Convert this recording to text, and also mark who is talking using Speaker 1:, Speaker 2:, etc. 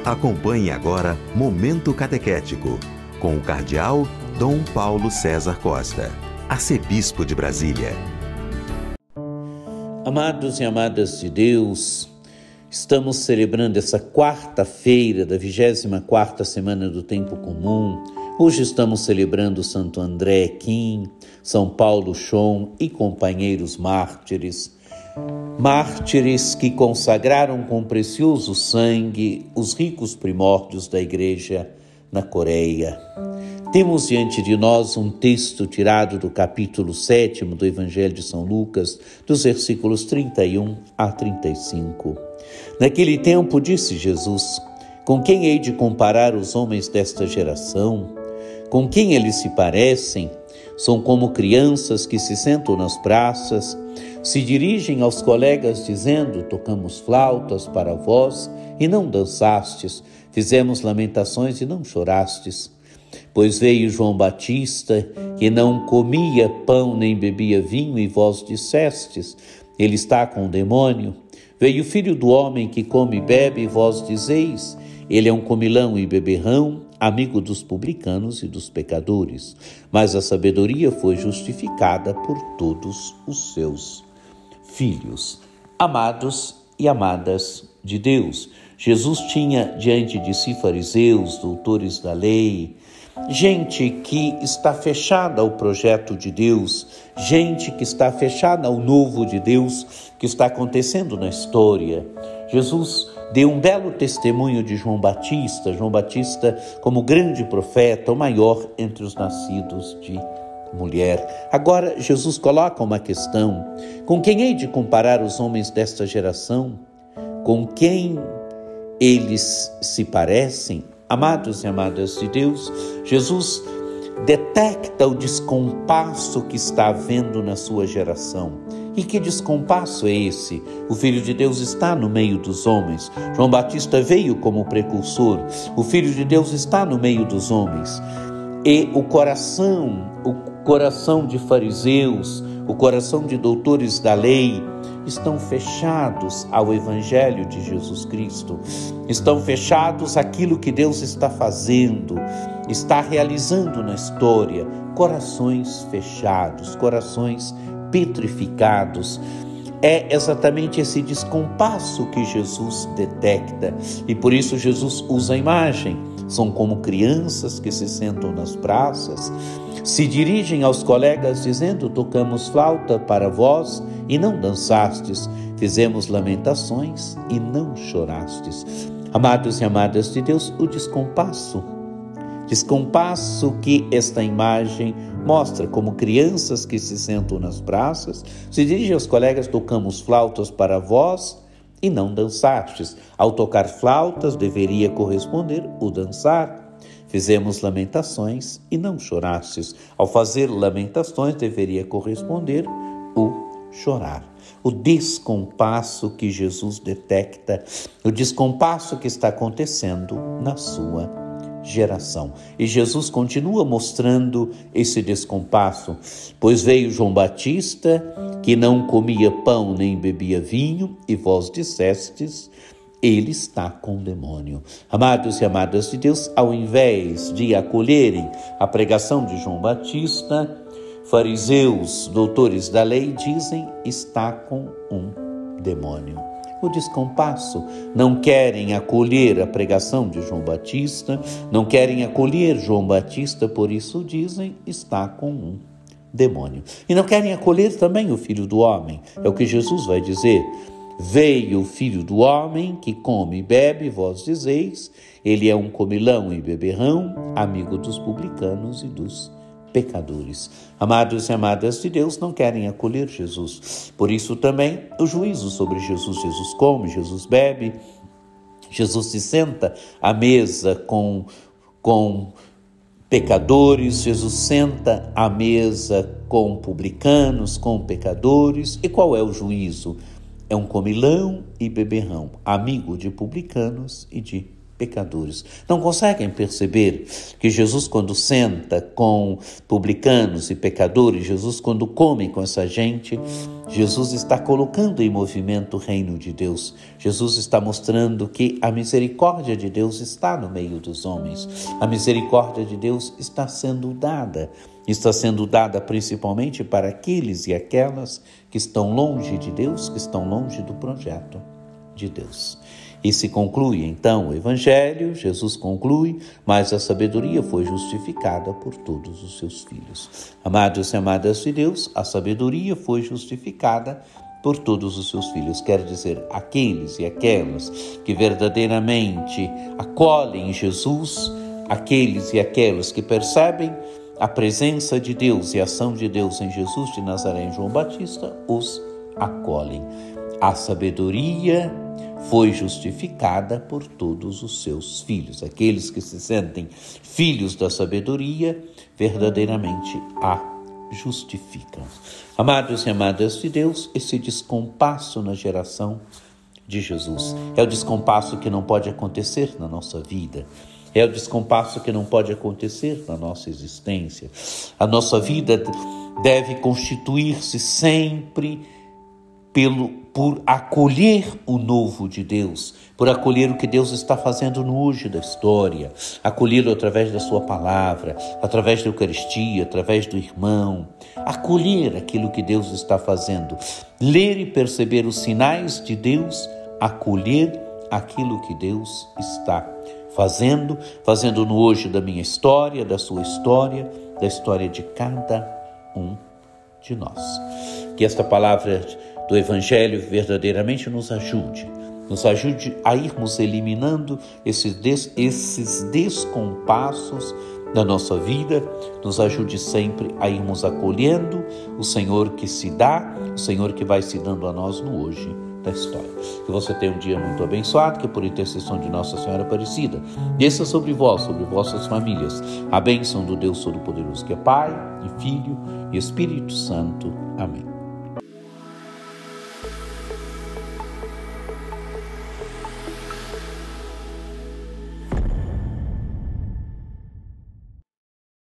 Speaker 1: Acompanhe agora Momento Catequético, com o cardeal Dom Paulo César Costa, arcebispo de Brasília.
Speaker 2: Amados e amadas de Deus, estamos celebrando essa quarta-feira da 24ª semana do Tempo Comum. Hoje estamos celebrando Santo André Kim, São Paulo Chon e companheiros mártires. Mártires que consagraram com precioso sangue os ricos primórdios da Igreja na Coreia. Temos diante de nós um texto tirado do capítulo 7 do Evangelho de São Lucas, dos versículos 31 a 35. Naquele tempo disse Jesus: com quem hei de comparar os homens desta geração? Com quem eles se parecem? São como crianças que se sentam nas praças, se dirigem aos colegas dizendo: tocamos flautas para vós e não dançastes, fizemos lamentações e não chorastes. Pois veio João Batista, que não comia pão nem bebia vinho, e vós dissestes: ele está com o demônio. Veio o Filho do Homem, que come e bebe, e vós dizeis: ele é um comilão e beberrão, amigo dos publicanos e dos pecadores. Mas a sabedoria foi justificada por todos os seus filhos. Amados e amadas de Deus, Jesus tinha diante de si fariseus, doutores da lei, gente que está fechada ao projeto de Deus, gente que está fechada ao novo de Deus que está acontecendo na história. Jesus deu um belo testemunho de João Batista como grande profeta, o maior entre os nascidos de mulher. Agora Jesus coloca uma questão: com quem hei de comparar os homens desta geração? Com quem eles se parecem? Amados e amadas de Deus, Jesus detecta o descompasso que está havendo na sua geração. E que descompasso é esse? O Filho de Deus está no meio dos homens. João Batista veio como precursor. O Filho de Deus está no meio dos homens. E o coração de fariseus, o coração de doutores da lei, estão fechados ao Evangelho de Jesus Cristo, estão fechados àquilo que Deus está fazendo, está realizando na história. Corações fechados, corações petrificados. É exatamente esse descompasso que Jesus detecta, e por isso Jesus usa a imagem. São como crianças que se sentam nas praças, se dirigem aos colegas dizendo: tocamos flauta para vós e não dançastes, fizemos lamentações e não chorastes. Amados e amadas de Deus, o descompasso que esta imagem mostra, como crianças que se sentam nas praças, se dirigem aos colegas: tocamos flautas para vós e não dançastes. Ao tocar flautas deveria corresponder o dançar. Fizemos lamentações e não chorastes. Ao fazer lamentações deveria corresponder o chorar. O descompasso que Jesus detecta, o descompasso que está acontecendo na sua geração. E Jesus continua mostrando esse descompasso. Pois veio João Batista, que não comia pão nem bebia vinho, e vós dissestes: ele está com o demônio. Amados e amadas de Deus, ao invés de acolherem a pregação de João Batista, fariseus, doutores da lei, dizem: está com um demônio. O descompasso, não querem acolher a pregação de João Batista, não querem acolher João Batista, por isso dizem: está com um demônio. E não querem acolher também o Filho do Homem. É o que Jesus vai dizer: veio o Filho do Homem, que come e bebe, vós dizeis: ele é um comilão e beberrão, amigo dos publicanos e dos pecadores. Amados e amadas de Deus, não querem acolher Jesus. Por isso também o juízo sobre Jesus. Jesus come, Jesus bebe, Jesus se senta à mesa com pecadores, Jesus senta à mesa com publicanos, com pecadores. E qual é o juízo? É um comilão e beberrão, amigo de publicanos e de pecadores. Não conseguem perceber que Jesus, quando senta com publicanos e pecadores, Jesus, quando come com essa gente, Jesus está colocando em movimento o reino de Deus. Jesus está mostrando que a misericórdia de Deus está no meio dos homens. A misericórdia de Deus está sendo dada principalmente para aqueles e aquelas que estão longe de Deus, que estão longe do projeto de Deus. E se conclui então o Evangelho, Jesus conclui, mas a sabedoria foi justificada por todos os seus filhos. Amados e amadas de Deus, a sabedoria foi justificada por todos os seus filhos. Quer dizer, aqueles e aquelas que verdadeiramente acolhem Jesus, aqueles e aquelas que percebem a presença de Deus e a ação de Deus em Jesus de Nazaré e João Batista, os acolhem. A sabedoria foi justificada por todos os seus filhos. Aqueles que se sentem filhos da sabedoria, verdadeiramente a justificam. Amados e amadas de Deus, esse descompasso na geração de Jesus é o descompasso que não pode acontecer na nossa vida. É o descompasso que não pode acontecer na nossa existência. A nossa vida deve constituir-se sempre por acolher o novo de Deus, por acolher o que Deus está fazendo no hoje da história, acolhê-lo através da sua palavra, através da Eucaristia, através do irmão, acolher aquilo que Deus está fazendo, ler e perceber os sinais de Deus, acolher aquilo que Deus está fazendo no hoje da minha história, da sua história, da história de cada um de nós. Que esta palavra do Evangelho verdadeiramente nos ajude a irmos eliminando esses descompassos da nossa vida, nos ajude sempre a irmos acolhendo o Senhor que se dá, o Senhor que vai se dando a nós no hoje da história. Que você tenha um dia muito abençoado, que por intercessão de Nossa Senhora Aparecida, desça sobre vós, sobre vossas famílias, a bênção do Deus Todo-Poderoso, que é Pai, e Filho e Espírito Santo. Amém.